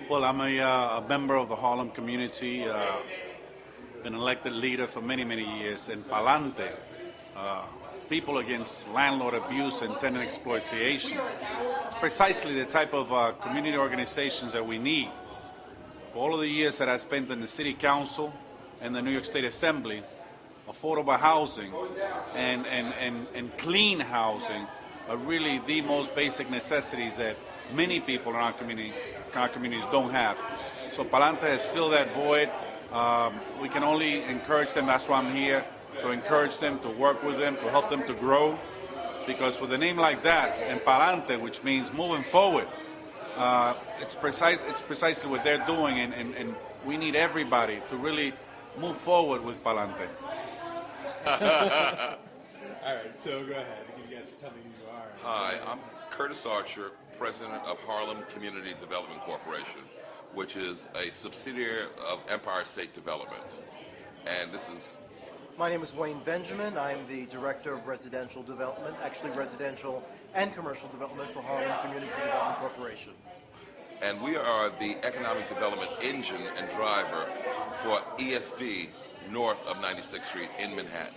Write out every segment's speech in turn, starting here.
Well, I'm a member of the Harlem community, been elected leader for many, many years in PALANTE, People Against Landlord Abuse and Tenant Exploitation. It's precisely the type of community organizations that we need. For all of the years that I spent in the City Council and the New York State Assembly, affordable housing and clean housing are really the most basic necessities that many people in our communities don't have. So PALANTE has filled that void. We can only encourage them. That's why I'm here, to encourage them, to work with them, to help them to grow. Because with a name like that, and PALANTE, which means moving forward, it's precisely what they're doing, and we need everybody to really move forward with PALANTE. All right, so go ahead. You guys tell me who you are. Hi, I'm Curtis Archer, president of Harlem Community Development Corporation, which is a subsidiary of Empire State Development. And this is... My name is Wayne Benjamin. I'm the Director of Residential Development, actually residential and commercial development for Harlem Community Development Corporation. And we are the economic development engine and driver for ESD north of 96th Street in Manhattan.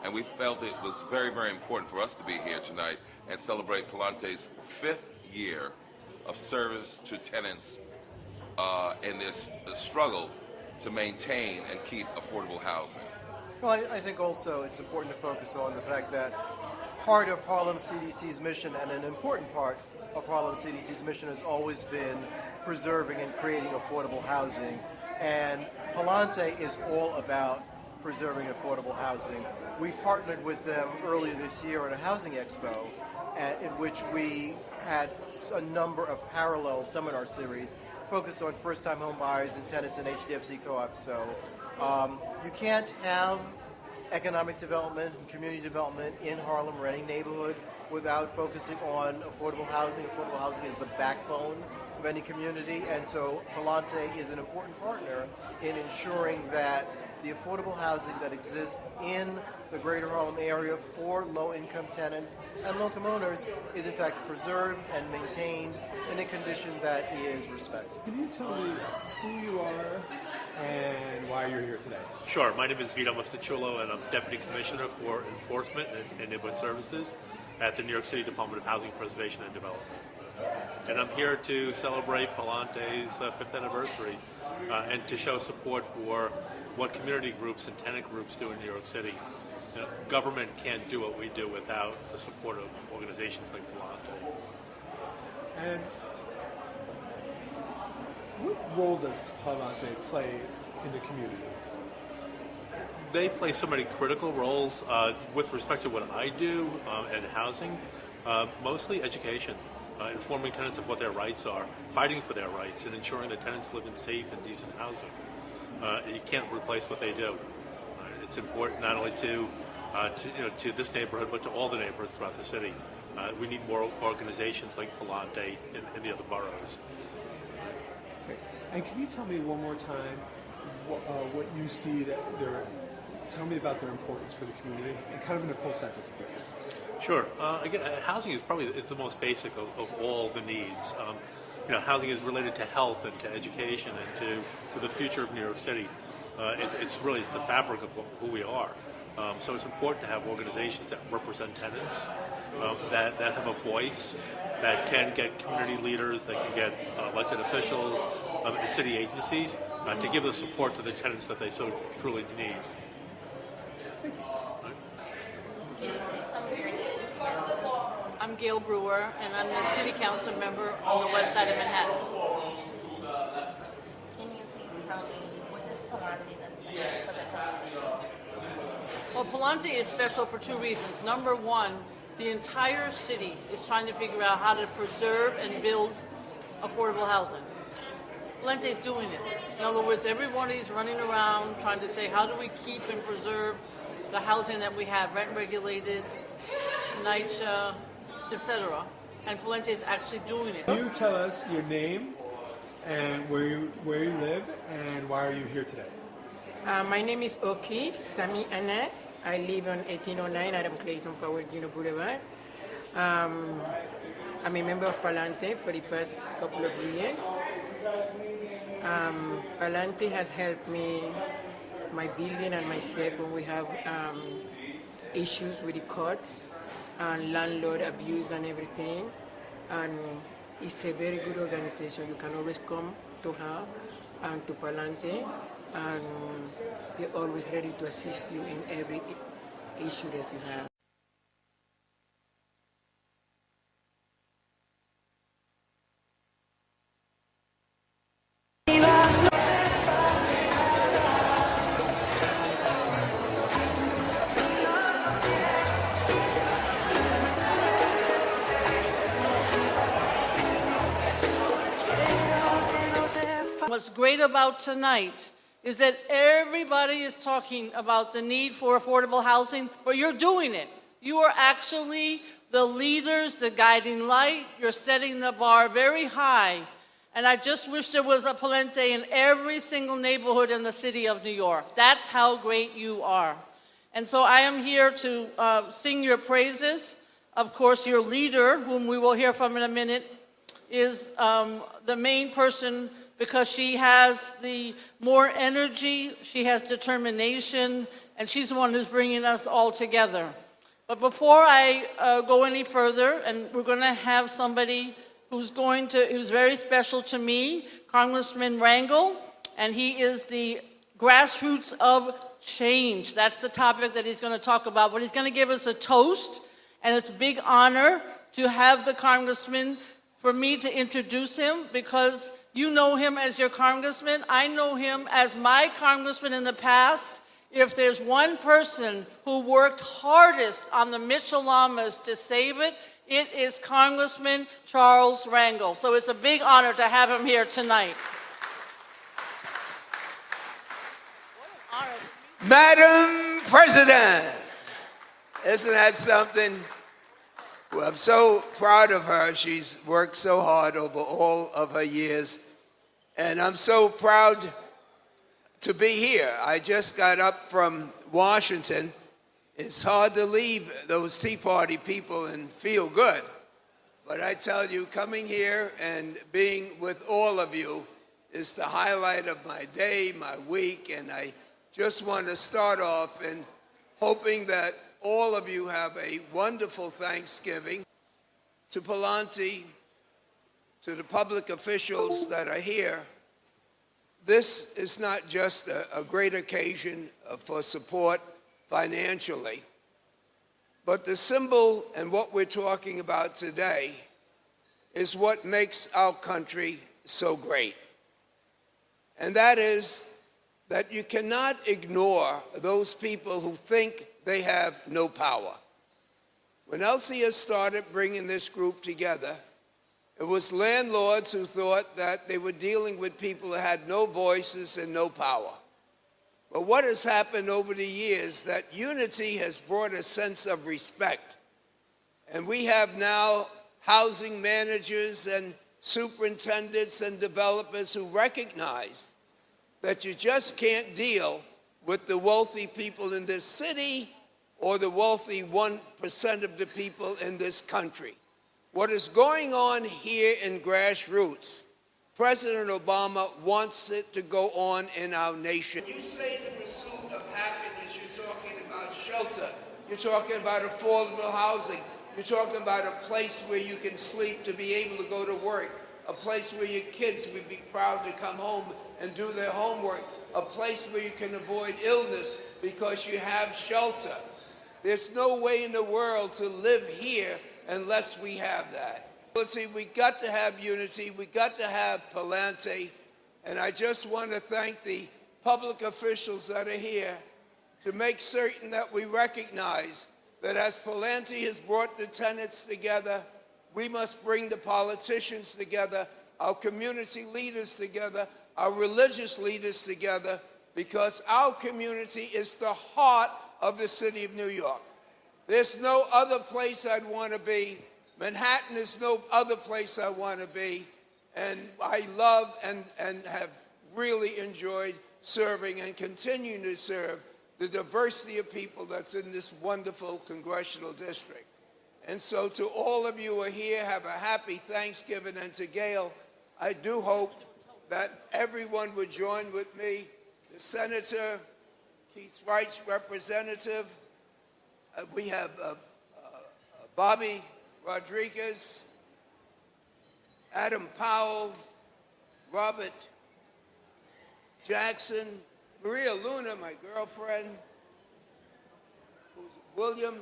And we felt it was very, very important for us to be here tonight and celebrate PALANTE's 5th year of service to tenants in this struggle to maintain and keep affordable housing. Well, I think also it's important to focus on the fact that part of Harlem CDC's mission, and an important part of Harlem CDC's mission, has always been preserving and creating affordable housing. And PALANTE is all about preserving affordable housing. We partnered with them earlier this year at a housing expo in which we had a number of parallel seminar series focused on first-time home buyers and tenants in HDFC co-ops. So you can't have economic development and community development in Harlem or any neighborhood without focusing on affordable housing. Affordable housing is the backbone of any community, and so PALANTE is an important partner in ensuring that the affordable housing that exists in the greater Harlem area for low-income tenants and low-income owners is in fact preserved and maintained in a condition that is respected. Can you tell me who you are and why you're here today? Sure. My name is Vito Mustachullo, and I'm Deputy Commissioner for Enforcement and Neighborhood Services at the New York City Department of Housing Preservation and Development. And I'm here to celebrate PALANTE's 5th anniversary and to show support for what community groups and tenant groups do in New York City. Government can't do what we do without the support of organizations like PALANTE. And what role does PALANTE play in the community? They play so many critical roles with respect to what I do and housing, mostly education, informing tenants of what their rights are, fighting for their rights, and ensuring that tenants live in safe and decent housing. You can't replace what they do. It's important not only to this neighborhood, but to all the neighborhoods throughout the city. We need more organizations like PALANTE in the other boroughs. Okay. And can you tell me one more time what you see that tell me about their importance for the community, and kind of in a full sentence if you can. Sure. Again, housing is probably the most basic of all the needs. Housing is related to health and to education and to the future of New York City. It's the fabric of who we are. So it's important to have organizations that represent tenants, that have a voice, that can get community leaders, that can get elected officials and city agencies to give the support to the tenants that they so truly need. I'm Gail Brewer, and I'm the City Council member on the west side of Manhattan. Can you please tell me what does PALANTE do for the community? Well, PALANTE is special for two reasons. Number one, the entire city is trying to figure out how to preserve and build affordable housing. PALANTE is doing it. In other words, everybody's running around trying to say, how do we keep and preserve the housing that we have, rent regulated, NYCHA, etc. And PALANTE is actually doing it. Can you tell us your name and where you live and why are you here today? My name is Oki Sami Anas. I live on 1809 Adam Clayton Powell Jr. Boulevard. I'm a member of Palante for the past couple of years. Palante has helped me, my building and myself, when we have issues with the court and landlord abuse and everything. And it's a very good organization. You can always come to her and to Palante, and they're always ready to assist you in every issue that you have. What's great about tonight is that everybody is talking about the need for affordable housing, but you're doing it. You are actually the leaders, the guiding light. You're setting the bar very high. And I just wish there was a Palante in every single neighborhood in the city of New York. That's how great you are. And so I am here to sing your praises. Of course, your leader, whom we will hear from in a minute, is the main person because she has the more energy, she has determination, and she's the one who's bringing us all together. But before I go any further, and we're going to have somebody who's very special to me, Congressman Rangel, and he is the grassroots of change. That's the topic that he's going to talk about. But he's going to give us a toast, and it's a big honor to have the congressman, for me to introduce him, because you know him as your congressman. I know him as my congressman in the past. If there's one person who worked hardest on the Mitchell-Lamas to save it, it is Congressman Charles Rangel. So it's a big honor to have him here tonight. What an honor. Madam President, isn't that something? Well, I'm so proud of her. She's worked so hard over all of her years. And I'm so proud to be here. I just got up from Washington. It's hard to leave those Tea Party people and feel good. But I tell you, coming here and being with all of you is the highlight of my day, my week, and I just want to start off in hoping that all of you have a wonderful Thanksgiving. To Palante, to the public officials that are here, this is not just a great occasion for support financially, but the symbol and what we're talking about today is what makes our country so great. And that is that you cannot ignore those people who think they have no power. When LCS started bringing this group together, it was landlords who thought that they were dealing with people who had no voices and no power. But what has happened over the years, that unity has brought a sense of respect. And we have now housing managers and superintendents and developers who recognize that you just can't deal with the wealthy people in this city or the wealthy 1% of the people in this country. What is going on here in Grassroots, President Obama wants it to go on in our nation. When you say the pursuit of happiness, you're talking about shelter, you're talking about affordable housing, you're talking about a place where you can sleep to be able to go to work, a place where your kids would be proud to come home and do their homework, a place where you can avoid illness because you have shelter. There's no way in the world to live here unless we have that. Let's see, we got to have unity, we got to have Palante, and I just want to thank the public officials that are here to make certain that we recognize that as Palante has brought the tenants together, we must bring the politicians together, our community leaders together, our religious leaders together, because our community is the heart of the city of New York. There's no other place I'd want to be. Manhattan is no other place I want to be. And I love and have really enjoyed serving and continuing to serve the diversity of people that's in this wonderful congressional district. And so to all of you who are here, have a happy Thanksgiving. And to Gail, I do hope that everyone would join with me, the Senator, Keith Wright's representative. We have Bobby Rodriguez, Adam Powell, Robert Jackson, Maria Luna, my girlfriend, William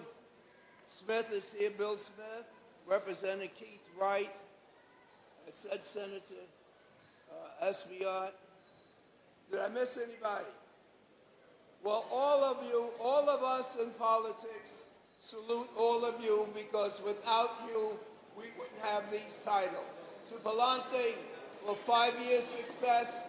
Smith is here, Bill Smith, Representative Keith Wright, I said Senator Esbiot. Did I miss anybody? Well, all of you, all of us in politics, salute all of you, because without you, we wouldn't have these titles. To Palante for 5 years' success,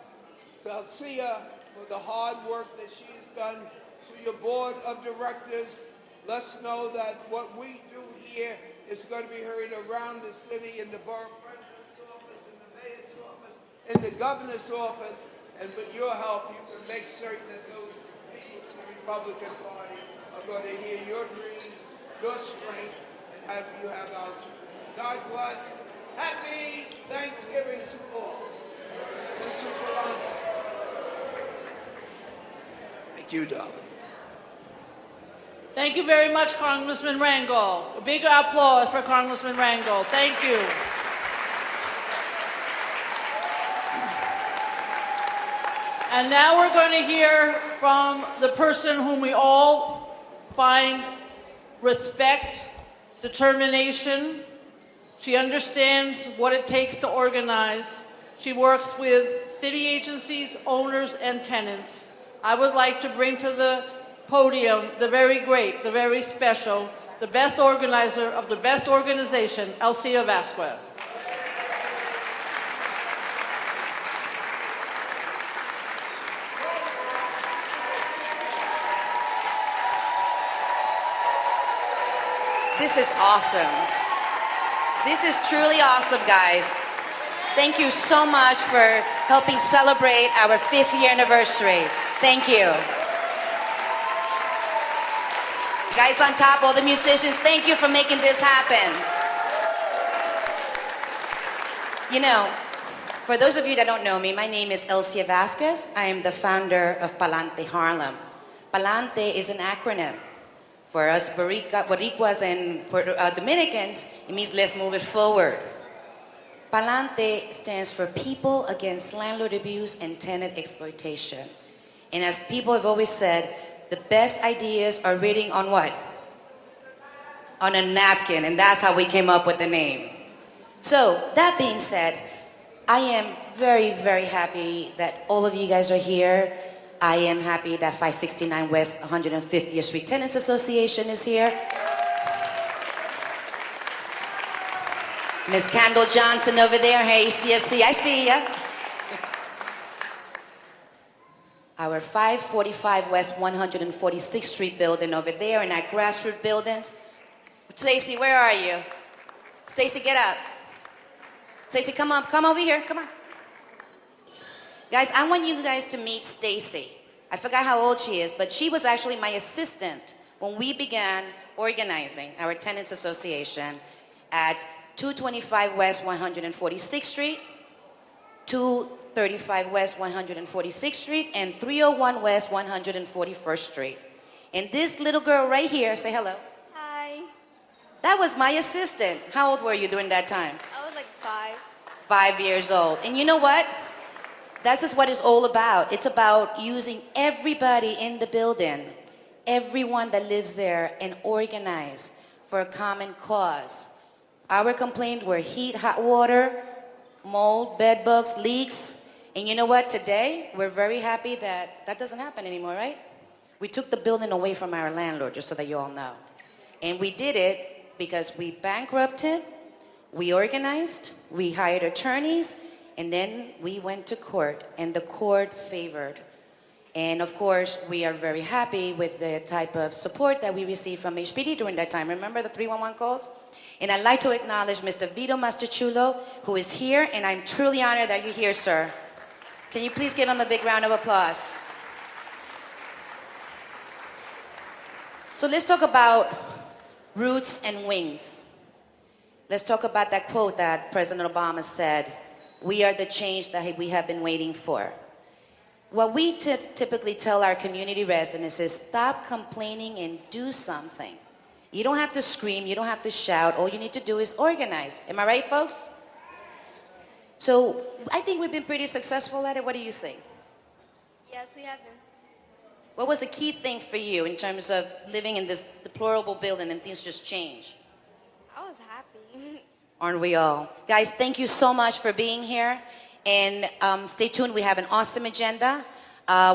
to Alcia for the hard work that she has done, to your board of directors, let's know that what we do here is going to be heard around the city, in the borough president's office, in the mayor's office, in the governor's office, and with your help, you can make certain that those people in the Republican Party are going to hear your dreams, your strength, and have you have our support. God bless. Happy Thanksgiving to all. And to Palante. Thank you, darling. Thank you very much, Congressman Rangel. A big applause for Congressman Rangel. Thank you. And now we're going to hear from the person whom we all find respect, determination. She understands what it takes to organize. She works with city agencies, owners, and tenants. I would like to bring to the podium the very great, the very special, the best organizer of the best organization, Alcia Vasquez. This is awesome. This is truly awesome, guys. Thank you so much for helping celebrate our 5th year anniversary. Thank you. Guys on top, all the musicians, thank you for making this happen. You know, for those of you that don't know me, my name is Alcia Vasquez. I am the founder of Palante Harlem. Palante is an acronym. For us Boricuas and Dominicans, it means let's move it forward. Palante stands for People Against Landlord Abuse and Tenant Exploitation. And as people have always said, the best ideas are written on what? On a napkin, and that's how we came up with the name. So, that being said, I am very, very happy that all of you guys are here. I am happy that 569 West 150th Street Tenants Association is here. Ms. Kendall Johnson over there, hey, HDFC, I see ya. Our 545 West 146th Street building over there, and our Grassroots buildings. Stacy, where are you? Stacy, get up. Stacy, come on, come over here, come on. Guys, I want you guys to meet Stacy. I forgot how old she is, but she was actually my assistant when we began organizing our Tenants Association at 225 West 146th Street, 235 West 146th Street, and 301 West 141st Street. And this little girl right here, say hello. Hi. That was my assistant. How old were you during that time? I was like 5. 5 years old. And you know what? That's just what it's all about. It's about using everybody in the building, everyone that lives there, and organize for a common cause. Our complaints were heat, hot water, mold, bed bugs, leaks. And you know what? Today, we're very happy that that doesn't happen anymore, right? We took the building away from our landlord, just so that you all know. And we did it because we bankrupted, we organized, we hired attorneys, and then we went to court, and the court favored. And of course, we are very happy with the type of support that we received from HPD during that time. Remember the 311 calls? And I'd like to acknowledge Mr. Vito Masterchulo, who is here, and I'm truly honored that you're here, sir. Can you please give him a big round of applause? So let's talk about roots and wings. Let's talk about that quote that President Obama said, "We are the change that we have been waiting for." What we typically tell our community residents is stop complaining and do something. You don't have to scream, you don't have to shout, all you need to do is organize. Am I right, folks? So I think we've been pretty successful at it. What do you think? Yes, we have been. What was the key thing for you in terms of living in this deplorable building and things just change? I was happy. Aren't we all? Guys, thank you so much for being here. And stay tuned, we have an awesome agenda.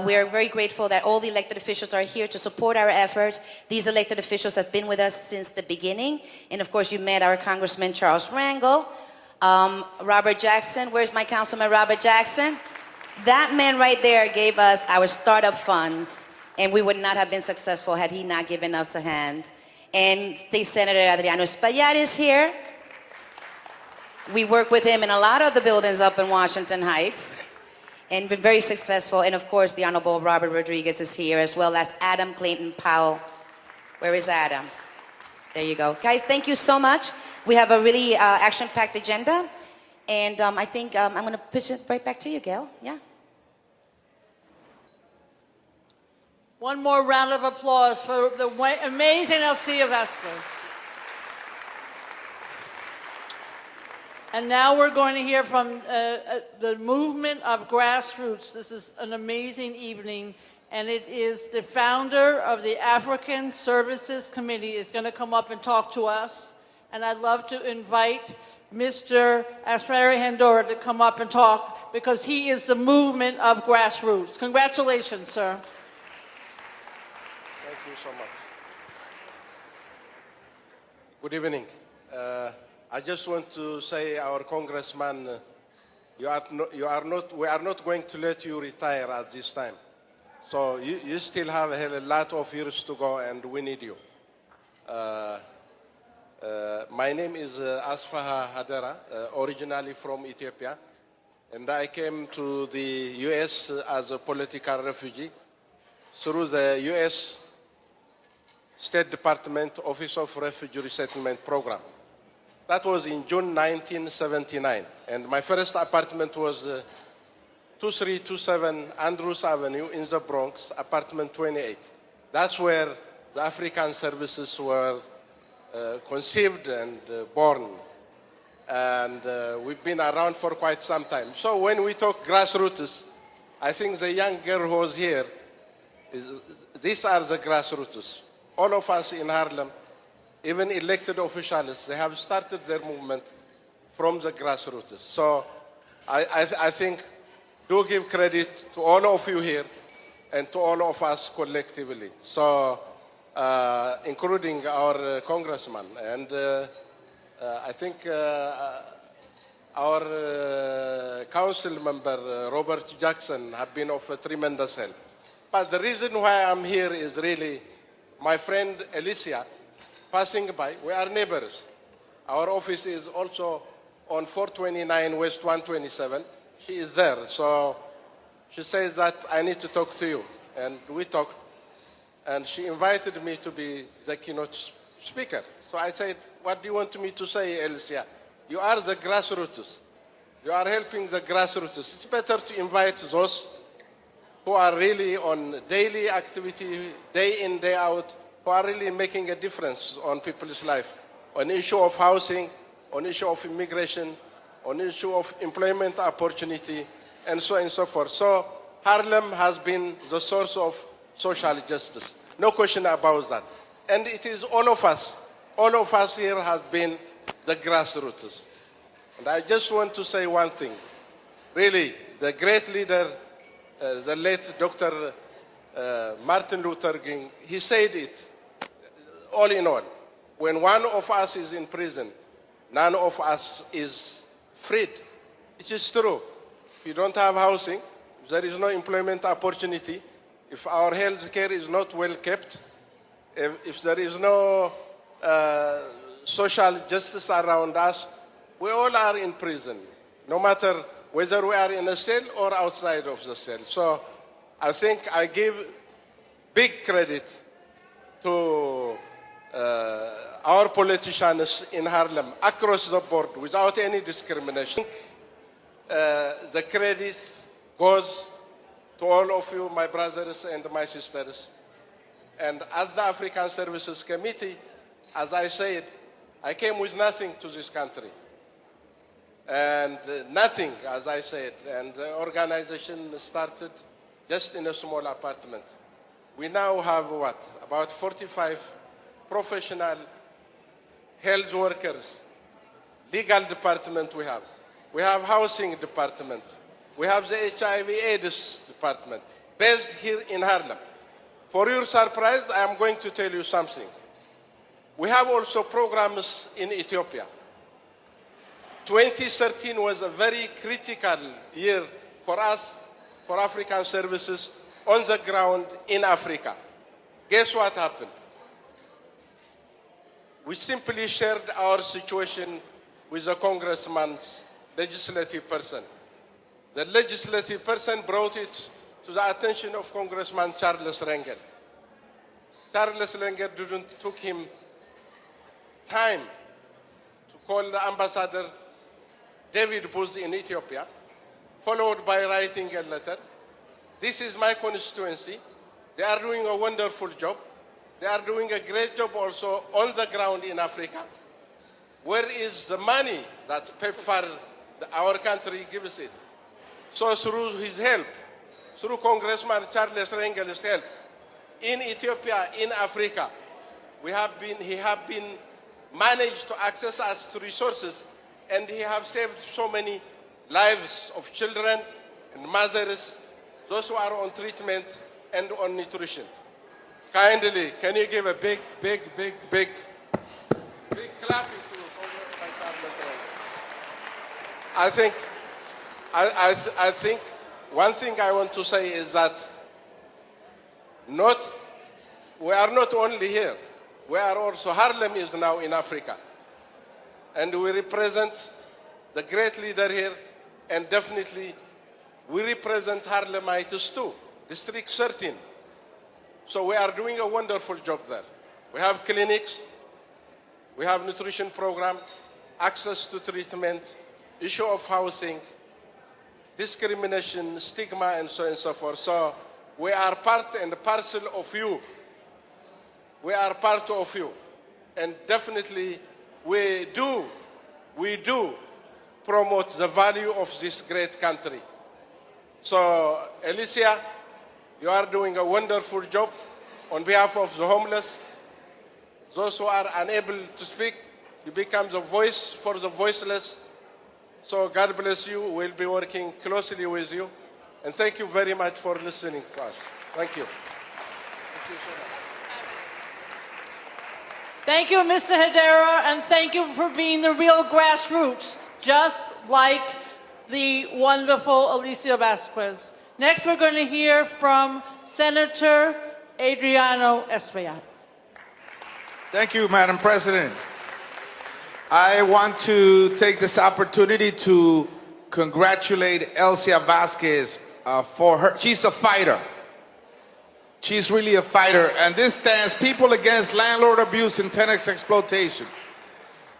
We are very grateful that all the elected officials are here to support our efforts. These elected officials have been with us since the beginning. And of course, you met our Congressman Charles Rangel, Robert Jackson. Where's my Councilman Robert Jackson? That man right there gave us our startup funds, and we would not have been successful had he not given us a hand. And State Senator Adriano Espaillat is here. We work with him in a lot of the buildings up in Washington Heights and been very successful. And of course, the Honorable Robert Rodriguez is here, as well as Adam Clayton Powell. Where is Adam? There you go. Guys, thank you so much. We have a really action-packed agenda. And I think I'm going to pitch it right back to you, Gail. Yeah. One more round of applause for the amazing Alcia Vespers. And now we're going to hear from the movement of Grassroots. This is an amazing evening, and it is the founder of the African Services Committee is going to come up and talk to us. And I'd love to invite Mr. Aspari Handora to come up and talk because he is the movement of Grassroots. Congratulations, sir. Thank you so much. Good evening. I just want to say, our congressman, we are not going to let you retire at this time. So you still have a lot of years to go, and we need you. My name is Asfaha Hadera, originally from Ethiopia, and I came to the U.S. as a political refugee through the U.S. State Department Office of Refugee Resettlement Program. That was in June 1979, and my first apartment was 2327 Andrews Avenue in the Bronx, apartment 28. That's where the African services were conceived and born. And we've been around for quite some time. So when we talk grassroots, I think the young girl who was here, these are the grassroots. All of us in Harlem, even elected officials, they have started their movement from the grassroots. So I think, do give credit to all of you here and to all of us collectively. So, including our congressman. And I think our council member, Robert Jackson, have been of a tremendous help. But the reason why I'm here is really my friend Alicia, passing by. We are neighbors. Our office is also on 429 West 127. She is there. So she says that I need to talk to you. And we talked. And she invited me to be the keynote speaker. So I said, what do you want me to say, Alicia? You are the grassroots. You are helping the grassroots. It's better to invite those who are really on daily activity, day in, day out, who are really making a difference on people's life, on issue of housing, on issue of immigration, on issue of employment opportunity, and so on and so forth. So Harlem has been the source of social justice. No question about that. And it is all of us. All of us here have been the grassroots. And I just want to say one thing. Really, the great leader, the late Dr. Martin Luther King, he said it. All in all, when one of us is in prison, none of us is freed. It is true. If you don't have housing, if there is no employment opportunity, if our health care is not well kept, if there is no social justice around us, we all are in prison, no matter whether we are in a cell or outside of the cell. So I think I give big credit to our politicians in Harlem across the board without any discrimination. The credit goes to all of you, my brothers and my sisters. And as the African Services Committee, as I said, I came with nothing to this country. And nothing, as I said. And the organization started just in a small apartment. We now have what? About 45 professional health workers, legal department we have. We have housing department. We have the HIV/AIDS department based here in Harlem. For your surprise, I am going to tell you something. We have also programs in Ethiopia. 2013 was a very critical year for us, for African services on the ground in Africa. Guess what happened? We simply shared our situation with the congressman's legislative person. The legislative person brought it to the attention of Congressman Charles Rangel. Charles Rangel took him time to call the ambassador David Booz in Ethiopia, followed by writing a letter. This is my constituency. They are doing a wonderful job. They are doing a great job also on the ground in Africa. Where is the money that PEPFAR, our country, gives it? So through his help, through Congressman Charles Rangel's help, in Ethiopia, in Africa, he have been managed to access us to resources, and he have saved so many lives of children and mothers, those who are on treatment and on nutrition. Kindly, can you give a big clap to Congressman Charles Rangel? I think one thing I want to say is that we are not only here, we are also, Harlem is now in Africa. And we represent the great leader here, and definitely we represent Harlemites too, District 13. So we are doing a wonderful job there. We have clinics, we have nutrition program, access to treatment, issue of housing, discrimination, stigma, and so on and so forth. So we are part and parcel of you. We are part of you. And definitely we do promote the value of this great country. So Alicia, you are doing a wonderful job on behalf of the homeless. Those who are unable to speak, you become the voice for the voiceless. So God bless you. We'll be working closely with you. And thank you very much for listening to us. Thank you. Thank you so much. Thank you, Mr. Hedera, and thank you for being the real grassroots, just like the wonderful Alicia Vasquez. Next, we're going to hear from Senator Adriano Espaillat. Thank you, Madam President. I want to take this opportunity to congratulate Alicia Vasquez for her. She's a fighter. She's really a fighter. And this stands People Against Landlord Abuse and Tenant Exploitation.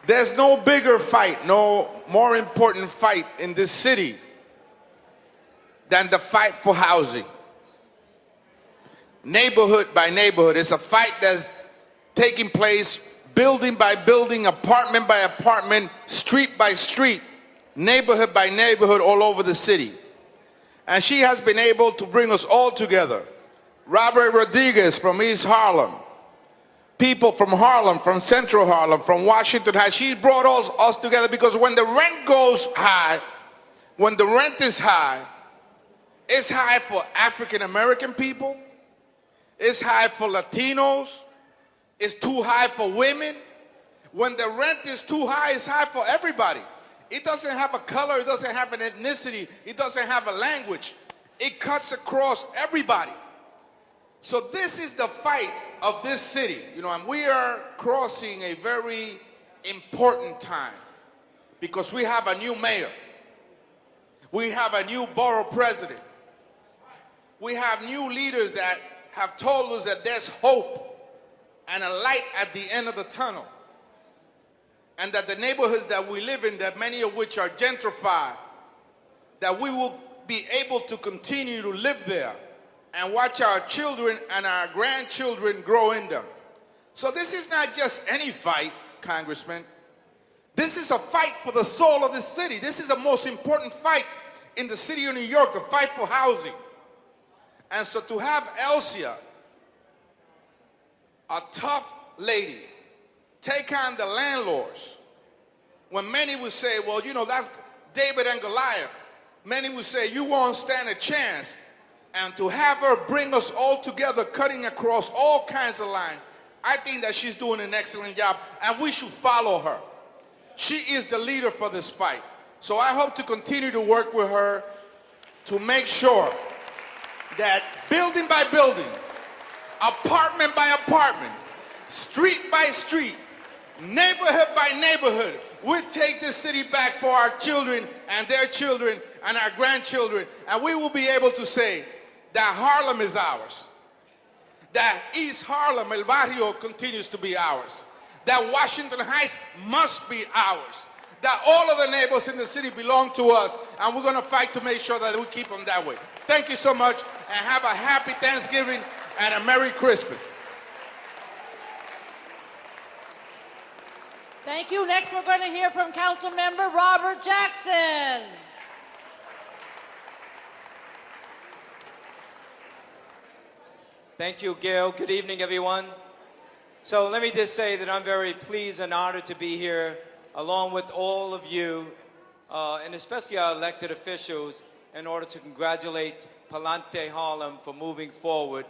There's no bigger fight, no more important fight in this city than the fight for housing. Neighborhood by neighborhood. It's a fight that's taking place building by building, apartment by apartment, street by street, neighborhood by neighborhood all over the city. And she has been able to bring us all together. Robert Rodriguez from East Harlem, people from Harlem, from Central Harlem, from Washington Heights. She brought us together because when the rent goes high, when the rent is high, it's high for African American people, it's high for Latinos, it's too high for women. When the rent is too high, it's high for everybody. It doesn't have a color, it doesn't have an ethnicity, it doesn't have a language. It cuts across everybody. So this is the fight of this city, and we are crossing a very important time because we have a new mayor. We have a new borough president. We have new leaders that have told us that there's hope and a light at the end of the tunnel. And that the neighborhoods that we live in, that many of which are gentrified, that we will be able to continue to live there and watch our children and our grandchildren grow in them. So this is not just any fight, Congressman. This is a fight for the soul of the city. This is the most important fight in the city of New York, the fight for housing. And so to have Elsia, a tough lady, take on the landlords, when many would say, well, you know, that's David and Goliath. Many would say, you won't stand a chance. And to have her bring us all together, cutting across all kinds of lines, I think that she's doing an excellent job, and we should follow her. She is the leader for this fight. So I hope to continue to work with her to make sure that building by building, apartment by apartment, street by street, neighborhood by neighborhood, we'll take this city back for our children and their children and our grandchildren, and we will be able to say that Harlem is ours, that East Harlem, El Barrio, continues to be ours, that Washington Heights must be ours, that all of the neighbors in the city belong to us, and we're going to fight to make sure that we keep them that way. Thank you so much, and have a happy Thanksgiving and a Merry Christmas. Thank you. Next, we're going to hear from Council Member Robert Jackson. Thank you, Gail. Good evening, everyone. So let me just say that I'm very pleased and honored to be here along with all of you, and especially our elected officials, in order to congratulate Palante Harlem for moving forward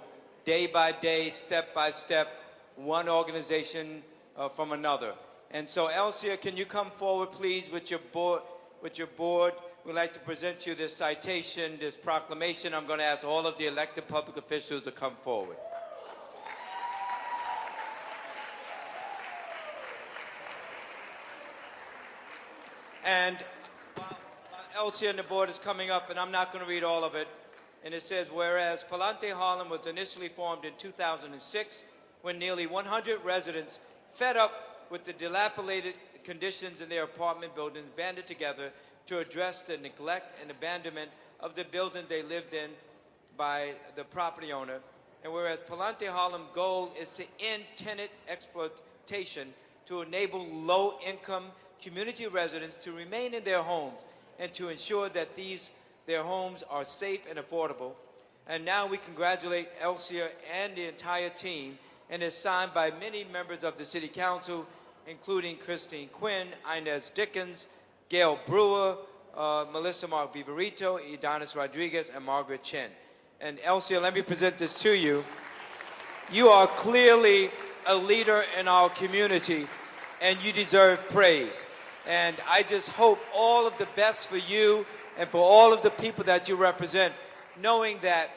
day by day, step by step, one organization from another. And so, Elsia, can you come forward, please, with your board? We'd like to present you this citation, this proclamation. I'm going to ask all of the elected public officials to come forward. And Elsia and the board is coming up, and I'm not going to read all of it. And it says, whereas Palante Harlem was initially formed in 2006 when nearly 100 residents, fed up with the dilapidated conditions in their apartment buildings, banded together to address the neglect and abandonment of the building they lived in by the property owner. And whereas Palante Harlem's goal is to end tenant exploitation to enable low-income community residents to remain in their homes and to ensure that their homes are safe and affordable. And now we congratulate Elsia and the entire team, and it's signed by many members of the City Council, including Christine Quinn, Inez Dickens, Gail Brewer, Melissa Mark Viverito, Edonis Rodriguez, and Margaret Chen. And Elsia, let me present this to you. You are clearly a leader in our community, and you deserve praise. And I just hope all of the best for you and for all of the people that you represent, knowing that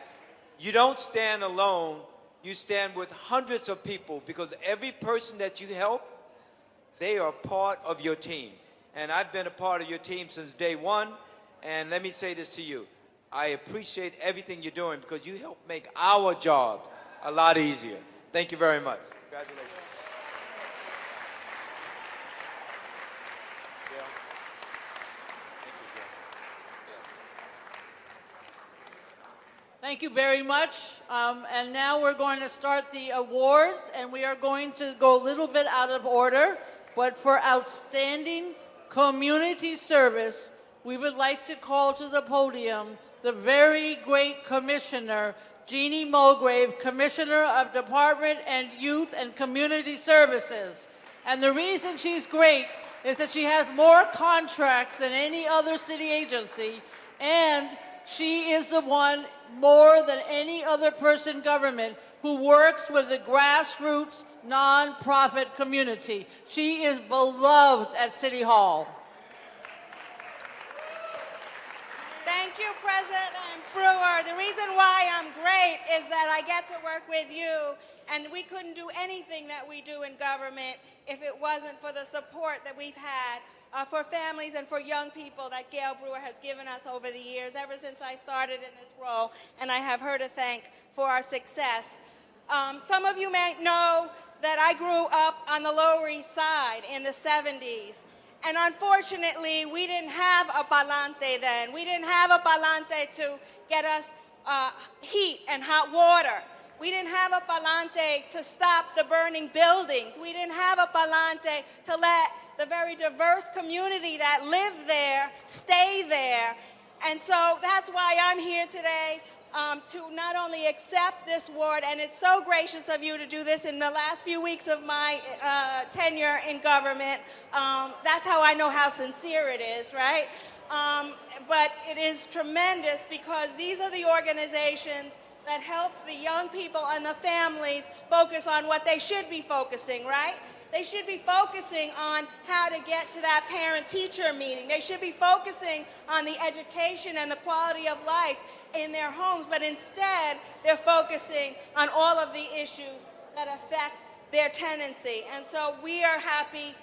you don't stand alone, you stand with hundreds of people, because every person that you help, they are part of your team. And I've been a part of your team since day one, and let me say this to you. I appreciate everything you're doing because you help make our jobs a lot easier. Thank you very much. Congratulations. Thank you very much. And now we're going to start the awards, and we are going to go a little bit out of order. But for outstanding community service, we would like to call to the podium the very great Commissioner, Jeannie Mulgrave, Commissioner of Department and Youth and Community Services. And the reason she's great is that she has more contracts than any other city agency, and she is the one more than any other person in government who works with the grassroots nonprofit community. She is beloved at City Hall. Thank you, President Brewer. The reason why I'm great is that I get to work with you, and we couldn't do anything that we do in government if it wasn't for the support that we've had for families and for young people that Gail Brewer has given us over the years, ever since I started in this role, and I have her to thank for our success. Some of you may know that I grew up on the Lower East Side in the 70s. And unfortunately, we didn't have a Palante then. We didn't have a Palante to get us heat and hot water. We didn't have a Palante to stop the burning buildings. We didn't have a Palante to let the very diverse community that lived there stay there. And so that's why I'm here today, to not only accept this award, and it's so gracious of you to do this in the last few weeks of my tenure in government. That's how I know how sincere it is, right? But it is tremendous because these are the organizations that help the young people and the families focus on what they should be focusing, right? They should be focusing on how to get to that parent-teacher meeting. They should be focusing on the education and the quality of life in their homes, but instead they're focusing on all of the issues that affect their tenancy. And so we are happy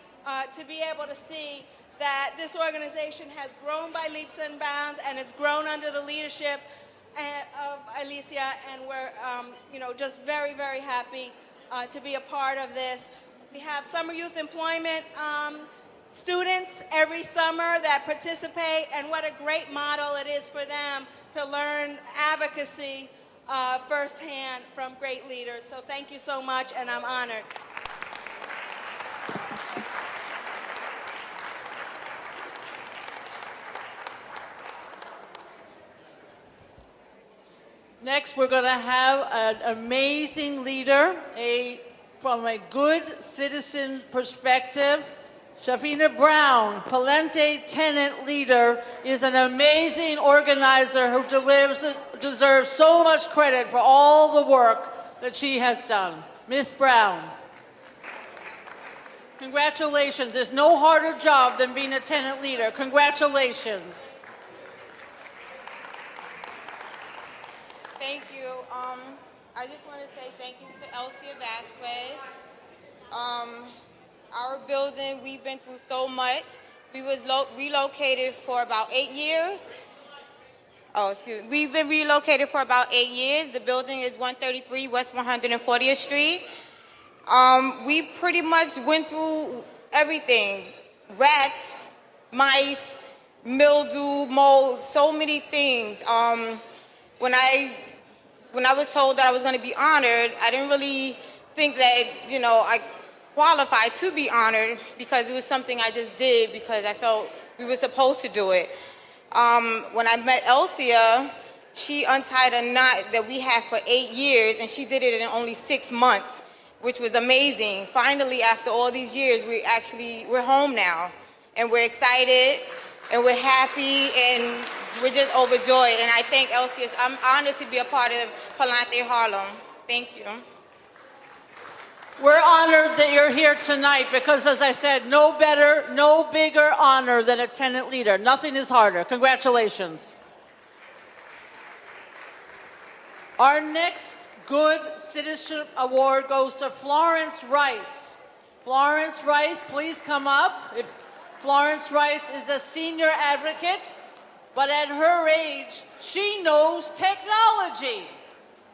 to be able to see that this organization has grown by leaps and bounds, and it's grown under the leadership of Alicia, and we're just very, very happy to be a part of this. We have summer youth employment students every summer that participate, and what a great model it is for them to learn advocacy firsthand from great leaders. So thank you so much, and I'm honored. Next, we're going to have an amazing leader, from a good citizen perspective. Shafina Brown, Palante tenant leader, is an amazing organizer who deserves so much credit for all the work that she has done. Ms. Brown. Congratulations. There's no harder job than being a tenant leader. Congratulations. Thank you. I just want to say thank you to Elcia Vasquez. Our building, we've been through so much. We was relocated for about 8 years. Oh, excuse me. We've been relocated for about 8 years. The building is 133 West 140th Street. We pretty much went through everything. Rats, mice, mildew, mold, so many things. When I was told that I was going to be honored, I didn't really think that, I qualified to be honored, because it was something I just did because I felt we were supposed to do it. When I met Elcia, she untied a knot that we had for 8 years, and she did it in only 6 months, which was amazing. Finally, after all these years, we're home now, and we're excited, and we're happy, and we're just overjoyed. And I thank Elcia. I'm honored to be a part of Palante Harlem. Thank you. We're honored that you're here tonight because, as I said, no better, no bigger honor than a tenant leader. Nothing is harder. Congratulations. Our next Good Citizen Award goes to Florence Rice. Florence Rice, please come up. Florence Rice is a senior advocate, but at her age, she knows technology.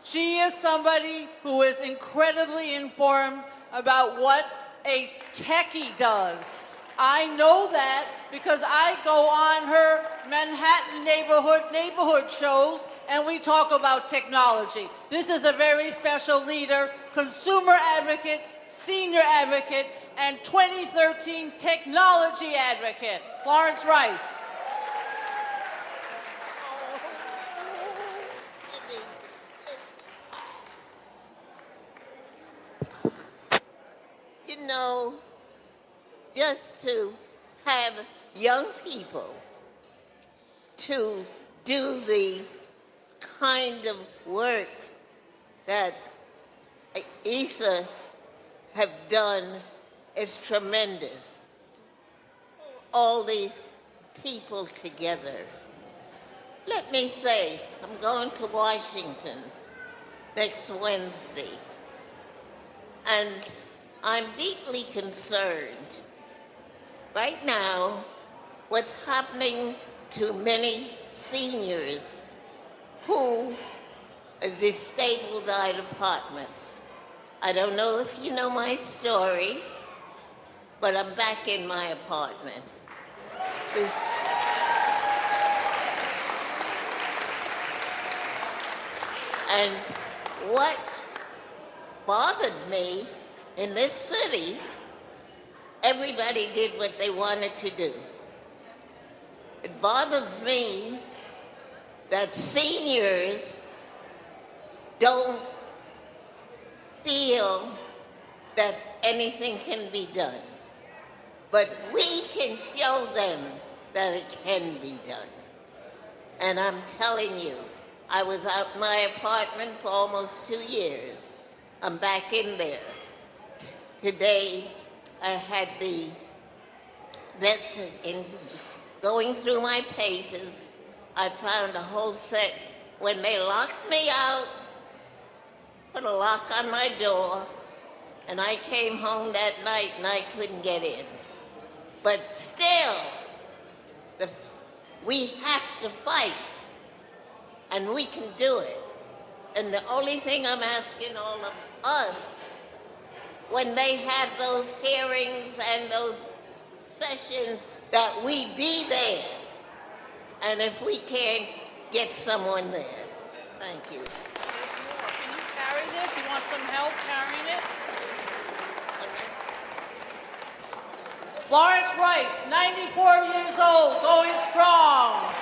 She is somebody who is incredibly informed about what a techie does. I know that because I go on her Manhattan neighborhood shows, and we talk about technology. This is a very special leader, consumer advocate, senior advocate, and 2013 technology advocate, Florence Rice. Just to have young people to do the kind of work that Issa have done is tremendous. All these people together. Let me say, I'm going to Washington next Wednesday, and I'm deeply concerned right now what's happening to many seniors who destabilized apartments. I don't know if you know my story, but I'm back in my apartment. And what bothered me in this city, everybody did what they wanted to do. It bothers me that seniors don't feel that anything can be done. But we can show them that it can be done. And I'm telling you, I was out in my apartment for almost 2 years. I'm back in there. Today, I had the best in going through my papers. I found a whole set. When they locked me out, put a lock on my door, and I came home that night and I couldn't get in. But still, we have to fight, and we can do it. And the only thing I'm asking all of us, when they have those hearings and those sessions, that we be there. And if we can't, get someone there. Thank you. Can you carry this? You want some help carrying it? Florence Rice, 94 years old, going strong.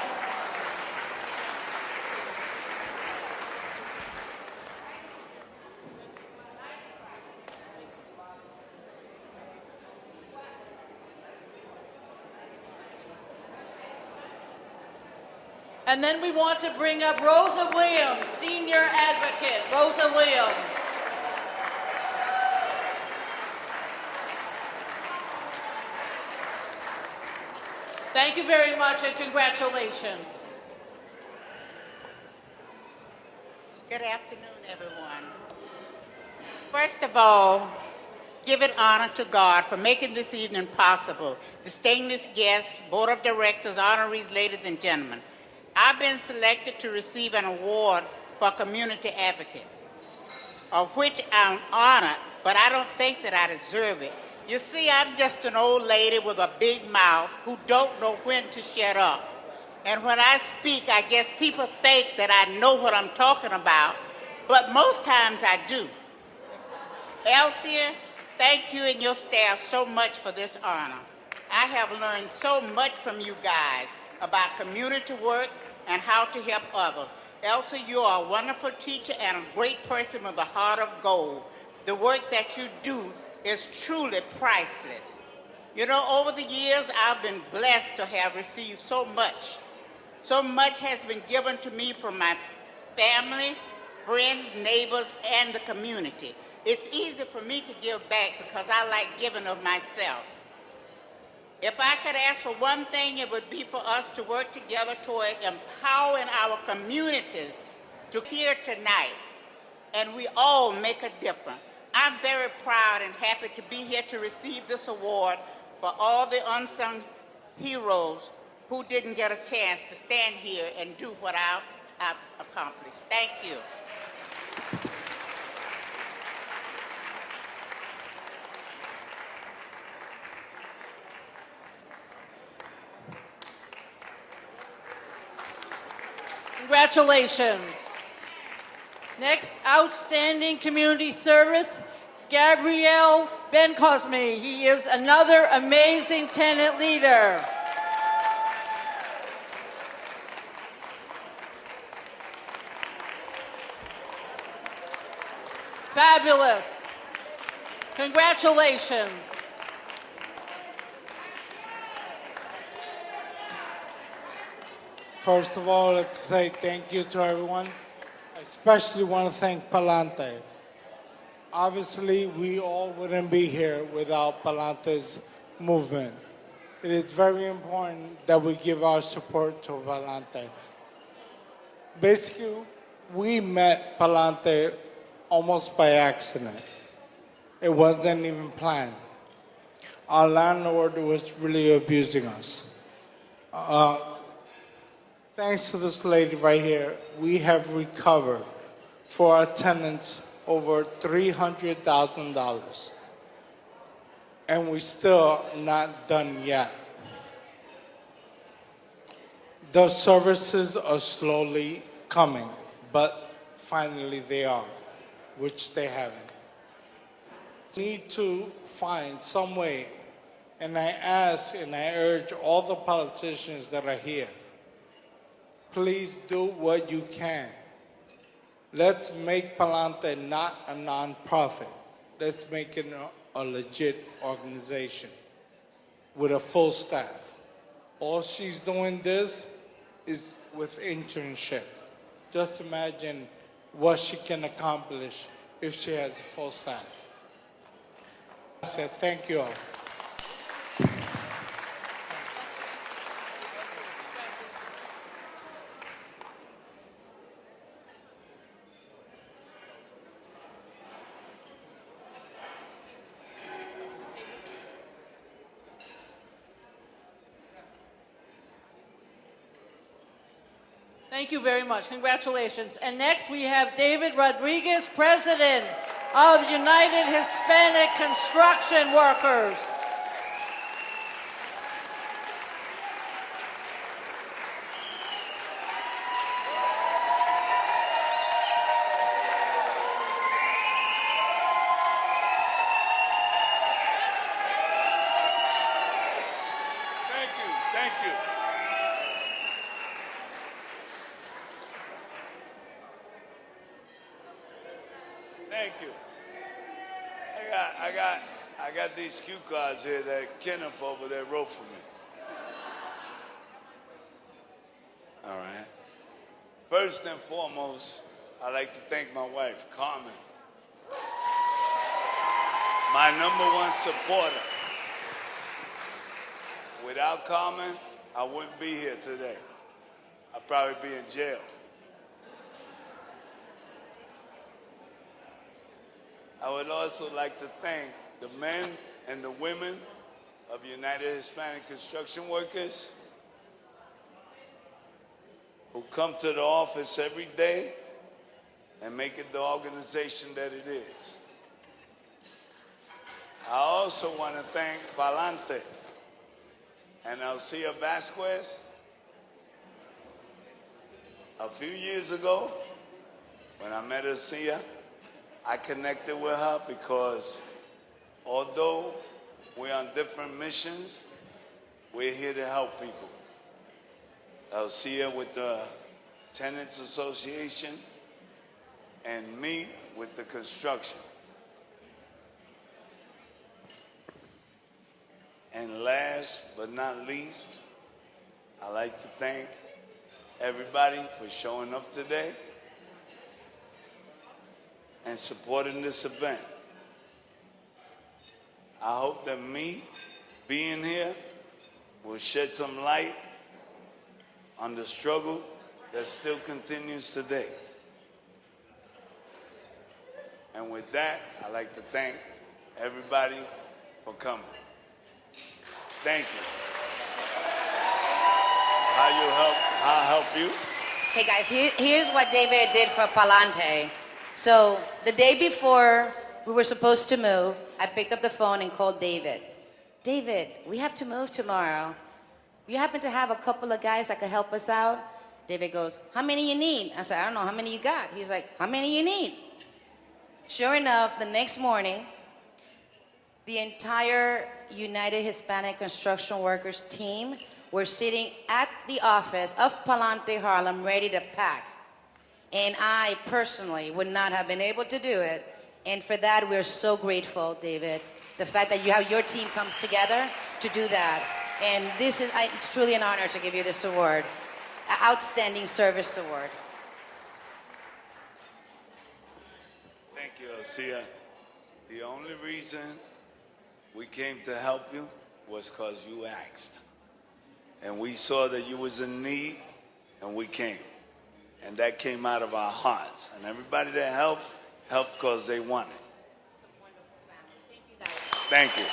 And then we want to bring up Rosa Williams, Senior Advocate. Rosa Williams. Thank you very much and congratulations. Good afternoon, everyone. First of all, give it honor to God for making this evening possible. Distinguished guests, Board of Directors, honorees, ladies and gentlemen. I've been selected to receive an award for Community Advocate, of which I'm honored, but I don't think that I deserve it. You see, I'm just an old lady with a big mouth who don't know when to shut up. And when I speak, I guess people think that I know what I'm talking about, but most times I do. Elsie, thank you and your staff so much for this honor. I have learned so much from you guys about community work and how to help others. Elsie, you are a wonderful teacher and a great person with a heart of gold. The work that you do is truly priceless. You know, over the years, I've been blessed to have received so much. So much has been given to me from my family, friends, neighbors, and the community. It's easy for me to give back because I like giving of myself. If I could ask for one thing, it would be for us to work together toward empowering our communities to hear tonight, and we all make a difference. I'm very proud and happy to be here to receive this award for all the unsung heroes who didn't get a chance to stand here and do what I've accomplished. Thank you. Congratulations. Next, outstanding community service, Gabrielle Bencosme. He is another amazing tenant leader. Fabulous. Congratulations. First of all, let's say thank you to everyone. I especially want to thank Palante. Obviously, we all wouldn't be here without Palante's movement. It is very important that we give our support to Palante. Basically, we met Palante almost by accident. It wasn't even planned. Our landlord was really abusing us. Thanks to this lady right here, we have recovered for our tenants over $300,000. And we're still not done yet. The services are slowly coming, but finally they are, which they haven't. We need to find some way, and I ask and I urge all the politicians that are here, please do what you can. Let's make Palante not a nonprofit. Let's make it a legit organization with a full staff. All she's doing this is with internship. Just imagine what she can accomplish if she has a full staff. I said, thank you all. Thank you very much. Congratulations. And next we have David Rodriguez, President of the United Hispanic Construction Workers. Thank you. Thank you. I got these cue cards here that Kenneth over there wrote for me. All right. First and foremost, I'd like to thank my wife, Carmen, my #1 supporter. Without Carmen, I wouldn't be here today. I'd probably be in jail. I would also like to thank the men and the women of United Hispanic Construction Workers who come to the office every day and make it the organization that it is. I also want to thank Palante and Alcia Vasquez. A few years ago, when I met Alcia, I connected with her because although we're on different missions, we're here to help people. Alcia with the Tenants Association and me with the construction. And last but not least, I'd like to thank everybody for showing up today and supporting this event. I hope that me being here will shed some light on the struggle that still continues today. And with that, I'd like to thank everybody for coming. Thank you. How help you? Okay, guys, here's what David did for Palante. So the day before we were supposed to move, I picked up the phone and called David. David, we have to move tomorrow. You happen to have a couple of guys that could help us out? David goes, how many you need? I said, I don't know, how many you got? He's like, how many you need? Sure enough, the next morning, the entire United Hispanic Construction Workers team were sitting at the office of Palante Harlem ready to pack. And I personally would not have been able to do it. And for that, we're so grateful, David. The fact that you have your team comes together to do that. And this is, it's truly an honor to give you this award, Outstanding Service Award. Thank you, Alcia. The only reason we came to help you was because you asked. And we saw that you was in need, and we came. And that came out of our hearts. And everybody that helped because they wanted. Thank you.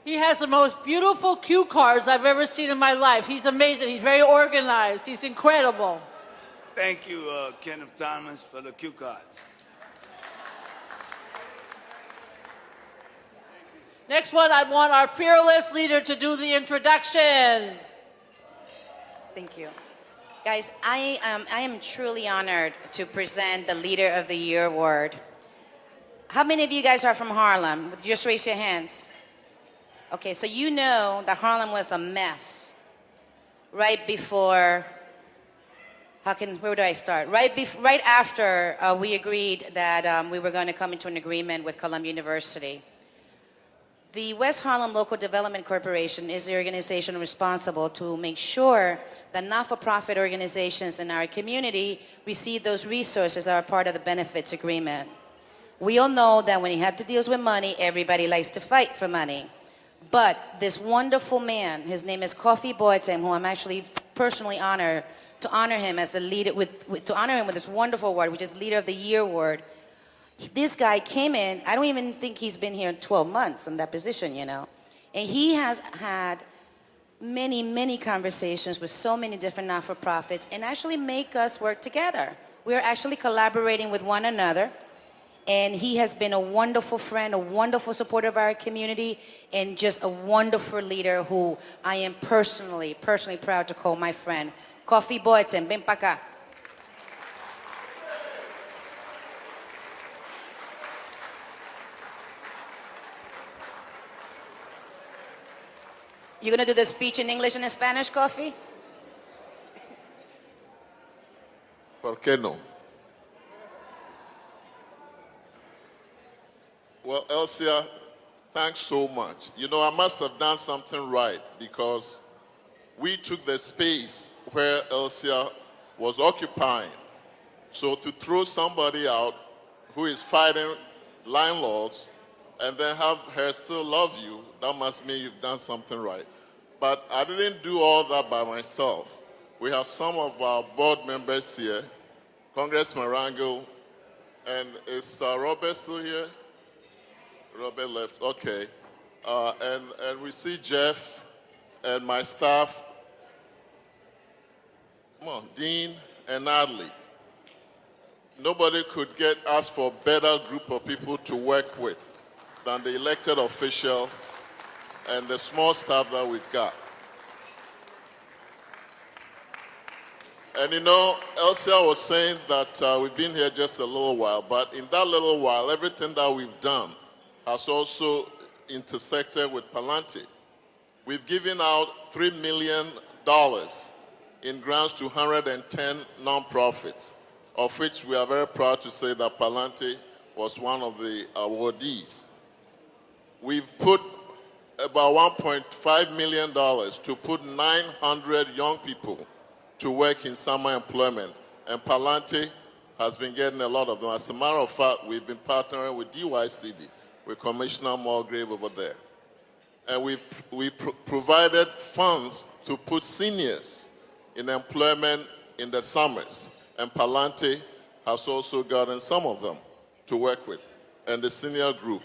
He has the most beautiful cue cards I've ever seen in my life. He's amazing. He's very organized. He's incredible. Thank you, Kenneth Thomas, for the cue cards. Next one, I want our fearless leader to do the introduction. Thank you. Guys, I am truly honored to present the Leader of the Year award. How many of you guys are from Harlem? Just raise your hands. Okay, so you know that Harlem was a mess right before, where do I start? Right after we agreed that we were going to come into an agreement with Columbia University. The West Harlem Local Development Corporation is the organization responsible to make sure that not-for-profit organizations in our community receive those resources that are part of the benefits agreement. We all know that when you have to deal with money, everybody likes to fight for money. But this wonderful man, his name is Kofi Boateng, who I'm actually personally honored to honor him as the leader to honor him with this wonderful award, which is Leader of the Year award. This guy came in, I don't even think he's been here 12 months in that position, you know. And he has had many, many conversations with so many different not-for-profits and actually make us work together. We're actually collaborating with one another. And he has been a wonderful friend, a wonderful supporter of our community, and just a wonderful leader who I am personally proud to call my friend. Kofi Boateng, ven pa' acá. You gonna do the speech in English and in Spanish, Kofi? ¿Por qué no? Well, Elsia, thanks so much. You know, I must have done something right because we took the space where Elsia was occupying. So to throw somebody out who is fighting landlords and then have her still love you, that must mean you've done something right. But I didn't do all that by myself. We have some of our board members here, Congressman Rangel, and is Robert still here? Robert left, okay. And we see Jeff and my staff, come on, Dean and Natalie. Nobody could get asked for a better group of people to work with than the elected officials and the small staff that we've got. And you know, Elsia was saying that we've been here just a little while, but in that little while, everything that we've done has also intersected with Palante. We've given out $3 million in grants to 110 nonprofits, of which we are very proud to say that Palante was one of the awardees. We've put about $1.5 million to put 900 young people to work in summer employment, and Palante has been getting a lot of them. As a matter of fact, we've been partnering with DYCD, with Commissioner Mulgrave over there. And we've provided funds to put seniors in employment in the summers, and Palante has also gotten some of them to work with, and the senior group.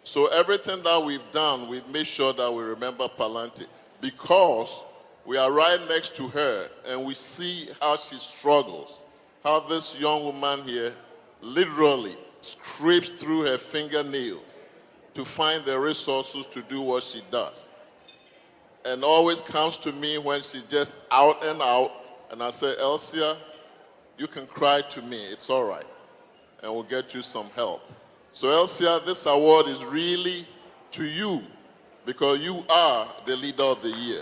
So everything that we've done, we've made sure that we remember Palante, because we are right next to her and we see how she struggles, how this young woman here literally scrapes through her fingernails to find the resources to do what she does. And always comes to me when she's just out and out, and I say, Elsia, you can cry to me, it's all right, and we'll get you some help. So Elsia, this award is really to you, because you are the Leader of the Year.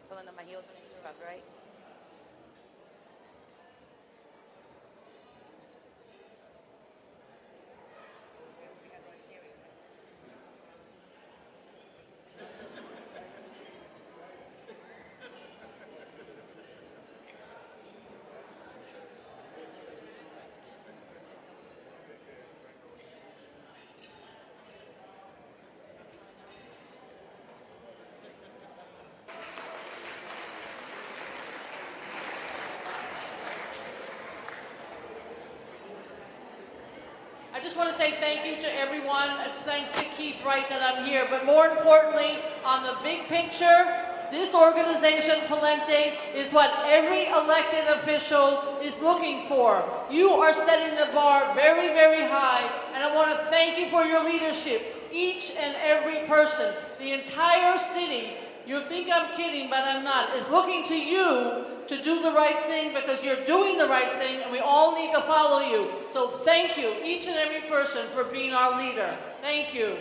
Pulling on my heels and interrupt, right? just want to say thank you to everyone, and thanks to Keith Wright that I'm here. But more importantly, on the big picture, this organization, Palente, is what every elected official is looking for. You are setting the bar very, very high, and I want to thank you for your leadership. Each and every person, the entire city, you think I'm kidding, but I'm not, is looking to you to do the right thing, because you're doing the right thing, and we all need to follow you. So thank you, each and every person, for being our leader. Thank you.